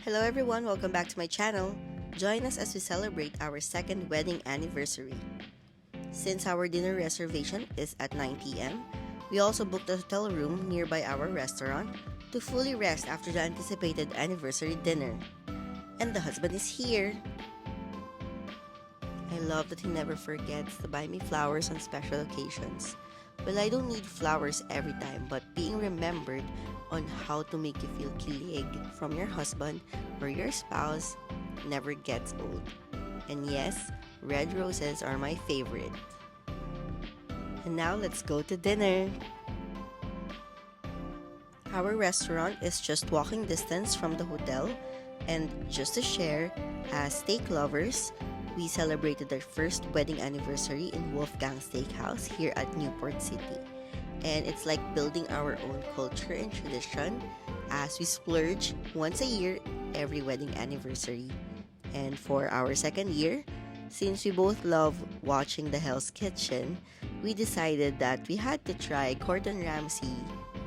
Hello everyone, welcome back to my channel. Join us as we celebrate our second wedding anniversary. Since our dinner reservation is at 9 p.m., we also booked a hotel room nearby our restaurant to fully rest after the anticipated anniversary dinner. And the husband is here. I love that he never forgets to buy me flowers on special occasions. Well, I don't need flowers every time, but being remembered on how to make you feel kilig from your husband or your spouse never gets old. And yes, red roses are my favorite. And now let's go to dinner. Our restaurant is just walking distance from the hotel, and just to share, as steak lovers, we celebrated our first wedding anniversary in Wolfgang Steakhouse here at Newport City. And it's like building our own culture and tradition as we splurge once a year every wedding anniversary. And for our second year, since we both love watching the Hell's Kitchen, we decided that we had to try Gordon Ramsay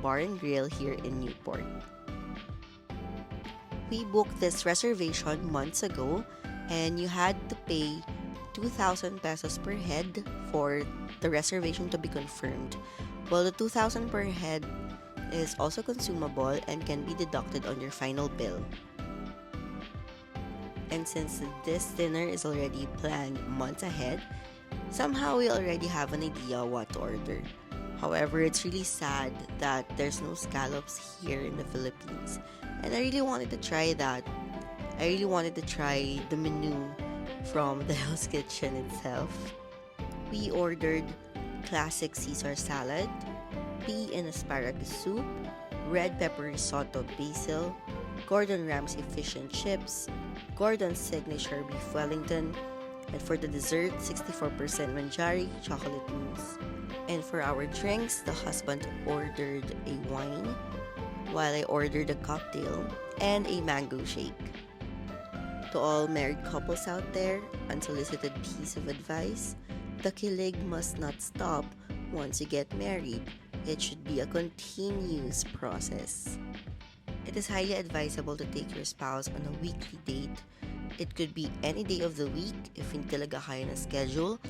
Bar Grill here in Newport. We booked this reservation months ago, and you had to pay 2,000 pesos per head for the reservation to be confirmed. Well, the 2,000 per head is also consumable and can be deducted on your final bill. And since this dinner is already planned months ahead, somehow we already have an idea what to order. However, it's really sad that there's no scallops here in the Philippines. And I really wanted to try that. I really wanted to try the menu from the Hell's Kitchen itself. We ordered Classic Ceasar Salad, pea and asparagus soup, red pepper risotto basil, Gordon Ramsay fish and chips, Gordon's Signature Beef Wellington, and for the dessert, 64% manjari chocolate mousse. And for our drinks, the husband ordered a wine, while I ordered a cocktail and a mango shake. To all married couples out there, unsolicited piece of advice, the kilig must not stop once you get married. It should be a continuous process. It is highly advisable to take your spouse on a weekly date. It could be any day of the week if hindi talaga kaya na schedule,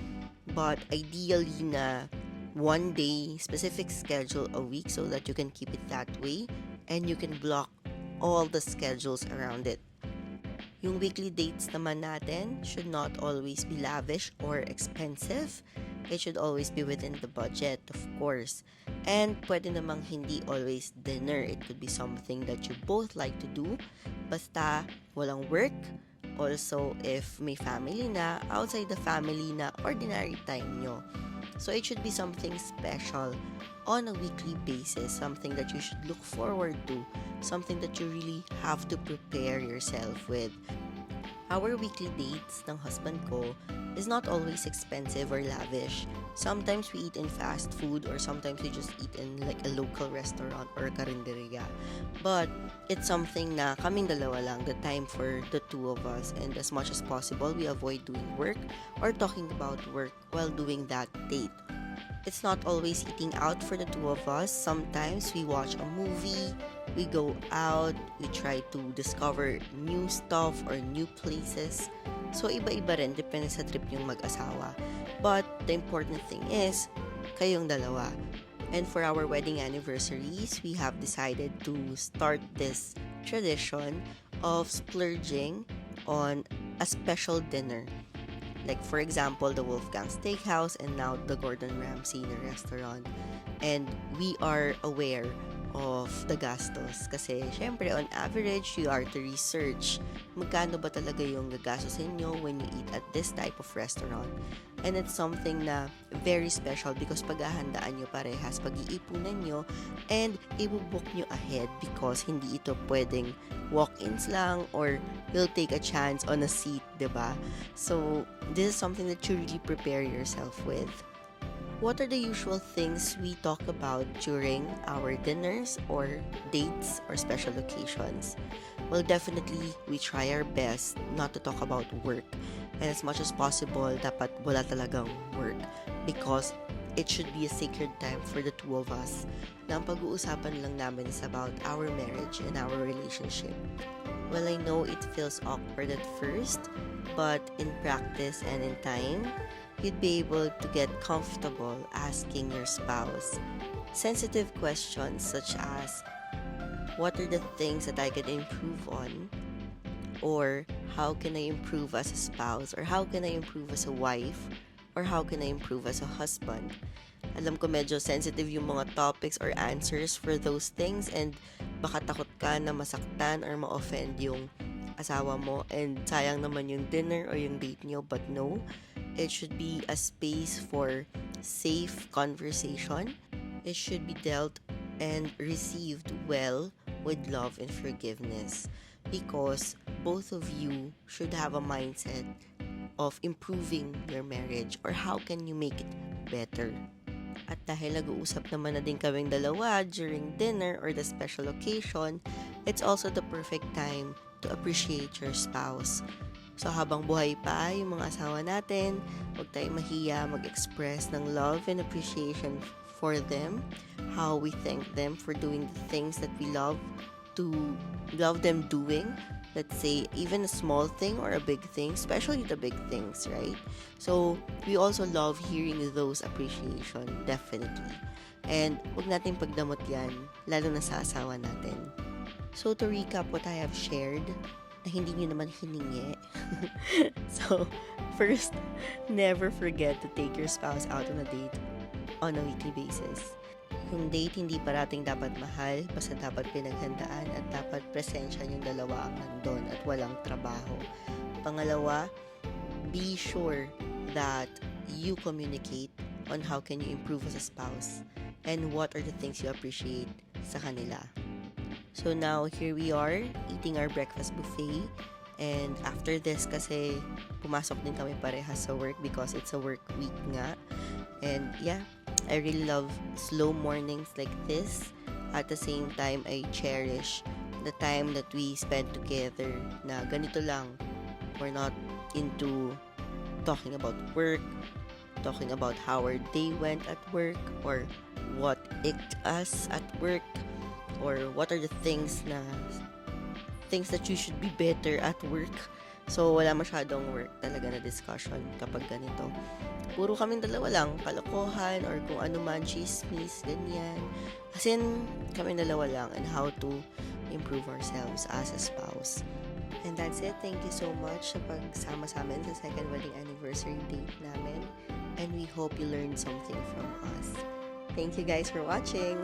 but ideally na one day specific schedule a week so that you can keep it that way and you can block all the schedules around it. Yung weekly dates naman natin should not always be lavish or expensive. It should always be within the budget, of course. And pwede namang hindi always dinner. It could be something that you both like to do. Basta walang work. Also, if may family na, outside the family na ordinary time nyo. So it should be something special on a weekly basis, something that you should look forward to, something that you really have to prepare yourself with. Our weekly dates ng husband ko is not always expensive or lavish. Sometimes we eat in fast food or sometimes we just eat in like a local restaurant or a karinderya. But it's something na kaming dalawa lang, the time for the two of us, and as much as possible we avoid doing work or talking about work while doing that date. It's not always eating out for the two of us. Sometimes we watch a movie, we go out, we try to discover new stuff or new places. So iba-iba rin, depende sa trip yung mag-asawa. But the important thing is, kayong dalawa. And for our wedding anniversaries, we have decided to start this tradition of splurging on a special dinner. Like for example, the Wolfgang Steakhouse and now the Gordon Ramsay na restaurant. And we are aware of the gastos. Kasi syempre on average, you are to research magkano ba talaga yung gagastosin nyo when you eat at this type of restaurant. And it's something na very special because paghahandaan nyo parehas, pag-iipunan nyo, and ibubook nyo ahead because hindi ito pwedeng walk-ins lang or you'll take a chance on a seat, diba? So, this is something that you really prepare yourself with. What are the usual things we talk about during our dinners or dates or special occasions? Well, definitely, we try our best not to talk about work. And as much as possible, dapat wala talagang work because it should be a sacred time for the two of us na ang pag-uusapan lang namin is about our marriage and our relationship. Well, I know it feels awkward at first, but in practice and in time, you'd be able to get comfortable asking your spouse sensitive questions such as, what are the things that I can improve on? Or how can I improve as a spouse? Or how can I improve as a wife? Or how can I improve as a husband? Alam ko medyo sensitive yung mga topics or answers for those things, and baka takot ka na masaktan or ma-offend yung asawa mo, and sayang naman yung dinner or yung date nyo. But no, it should be a space for safe conversation. It should be dealt and received well with love and forgiveness, because both of you should have a mindset of improving your marriage, or how can you make it better. At dahil nag-uusap naman na din kaming dalawa during dinner or the special occasion, it's also the perfect time to appreciate your spouse. So habang buhay pa yung mga asawa natin, huwag tayong mahiya mag-express ng love and appreciation for them, how we thank them for doing the things that we love them doing. Let's say, even a small thing or a big thing, especially the big things, right? So, we also love hearing those appreciation, definitely. And huwag nating pagdamot yan, lalo na sa asawa natin. So, to recap what I have shared, na hindi nyo naman hiningi. So, first, never forget to take your spouse out on a date on a weekly basis. Yung date hindi parating dapat mahal, basta dapat pinaghandaan at dapat presensya yung dalawa ang nandun at walang trabaho. Pangalawa, be sure that you communicate on how can you improve as a spouse and what are the things you appreciate sa kanila. So now, here we are, eating our breakfast buffet. And after this, kasi pumasok din kami parehas sa work because it's a work week nga. And yeah, I really love slow mornings like this. At the same time, I cherish the time that we spend together na ganito lang. We're not into talking about work, talking about how our day went at work, or what icked us at work, or what are the things that you should be better at work. So, wala masyadong work talaga na discussion kapag ganito. Puro kaming dalawa lang, kalokohan or kung ano man, chismis, ganyan. As in, kaming dalawa lang, and how to improve ourselves as a spouse. And that's it. Thank you so much sa pagsama sa amin sa second wedding anniversary date namin. And we hope you learned something from us. Thank you guys for watching!